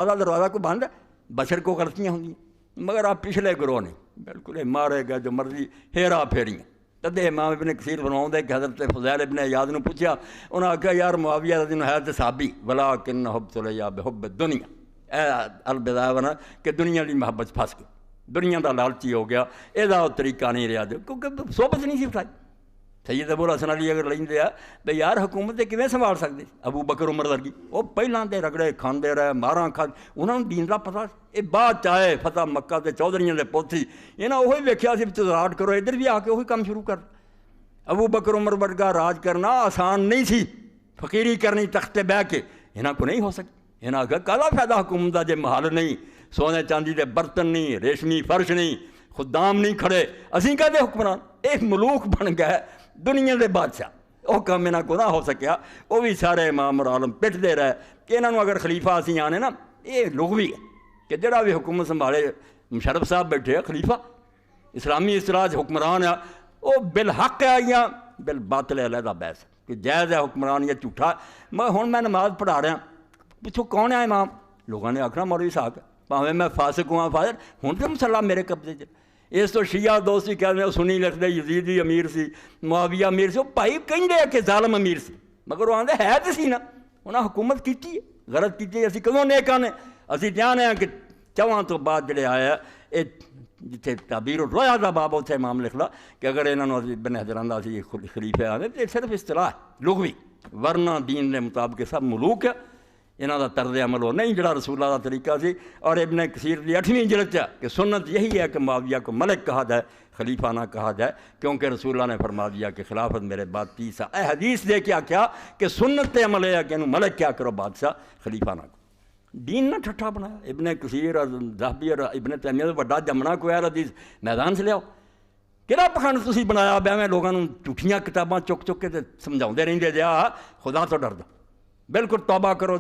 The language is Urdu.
ادا دروازہ کو بند ہے، بشر کو غلطیاں ہوندی مگر آپ پچھلے گروہ نہیں، بالکل یہ مارے گا جو مرضی ہیرا پھیریاں. تدے امام ابن کثیر فرماؤں کہ حضرت فضیل ابن عیاض نے پوچھا، انہوں نے آخیا یار معاویہ رضی اللہ عنہ ہے صحابی ولکن حبت الیہ بحب الدنیا، اے البدایہ بنا کہ دنیا کی محبت پھنس گئی، دنیا کا لالچی ہو گیا، یہ طریقہ نہیں رہا کیونکہ صحبت نہیں سی اٹھائی. سید ابو الحسن علی اگر لیندے آ بھئی یار حکومت کیویں سنبھال سکتے، ابو بکر عمر ورگی وہ پہلاں دے رگڑے کھاندے رہے، ماراں کھا، انہوں نے دین دا پتہ. یہ بعد چاہے فتح مکہ تے چودھریاں دے پوتھی انہاں وہی ویکھیا سی تزاٹ کرو، ادھر بھی آ کے وہی کام شروع کر. ابو بکر عمر ورگا راج کرنا آسان نہیں سی، فقیری کرنی تختے بہ کے انہاں کو نہیں ہو سکتی. انہاں آخیا کاہدا فائدہ حکومت دا جے محل نہیں، سونے چاندی دے برتن نہیں، ریشمی فرش نہیں، خدام نہیں کھڑے، اسی کہتے حکمران. ایک ملوک بن گئے دنیا دے بادشاہ، وہ کام انہاں کو نہ ہو سکیا. وہ بھی سارے امام اور عالم پٹ دے رہے کہ انہوں اگر خلیفہ اسی آنے نا، یہ لغوی ہے کہ جڑا بھی حکومت سنبھالے، مشرف صاحب بیٹھے خلیفہ اسلامی اصطلاح حکمران ہے، وہ بالحق ہے یا بالباطل ہے علیحدہ بحث کہ جائز ہے حکمران یا جھوٹا. میں نماز پڑھا رہا پوچھو کون ہے امام، لوگوں نے آخنا مولوی صاحب ہے، پاویں میں فاسق ہوں فاسق ہوں تو مسئلہ میرے قبضے چ. اس تو شیعہ دوست بھی کہتے ہیں سنی لکھتے یزیدی امیر سی، معاویہ امیر سی، وہ بھائی کہیں کہ ظالم امیر سی، مگر وہ آدھے ہے تو سی نا، انہیں حکومت کیتی ہے، غلط کیتی ہے. اسی کدوں نیک آنے، اسی جانے ہیں کہ چواں تو بعد جڑے آیا یہ جتنے تعبیر الرؤیا دا باب اتنے امام لکھ لا کہ اگر انہوں نے ابن حجر آندا سی خلیفے آنے تو صرف اصطلاح ہے لغوی، ورنہ دین کے مطابق سب ملوک ہے. انہاں دا طرز عمل وہ نہیں جڑا رسول اللہ دا طریقہ سی. اور ابن کثیر دی 8ویں جلد کہ سنت یہی ہے کہ معاویہ کو ملک کہا جائے، خلیفہ نہ کہا جائے، کیونکہ رسول اللہ نے فرما دیا کہ خلافت میرے بعد 30 سال. اے حدیث دے کیا کیا کہ سنت تے عمل ہے کہ انہوں ملک کیا کرو بادشاہ، خلیفہ نہ کرو. دین نہ ٹھٹھا بنایا. ابن کثیر اور ذہبی اور ابن تیمیہ دا بڑا جمنا کوئی ہے حدیث میدان سے لیاؤ. کہڑا پکھنڈ تسی بنایا بیا میں لوگوں جھوٹیاں کتاباں چک چک کے سمجھاؤندے رہندے جا، خدا تو ڈر دو، بالکل توبہ کرو.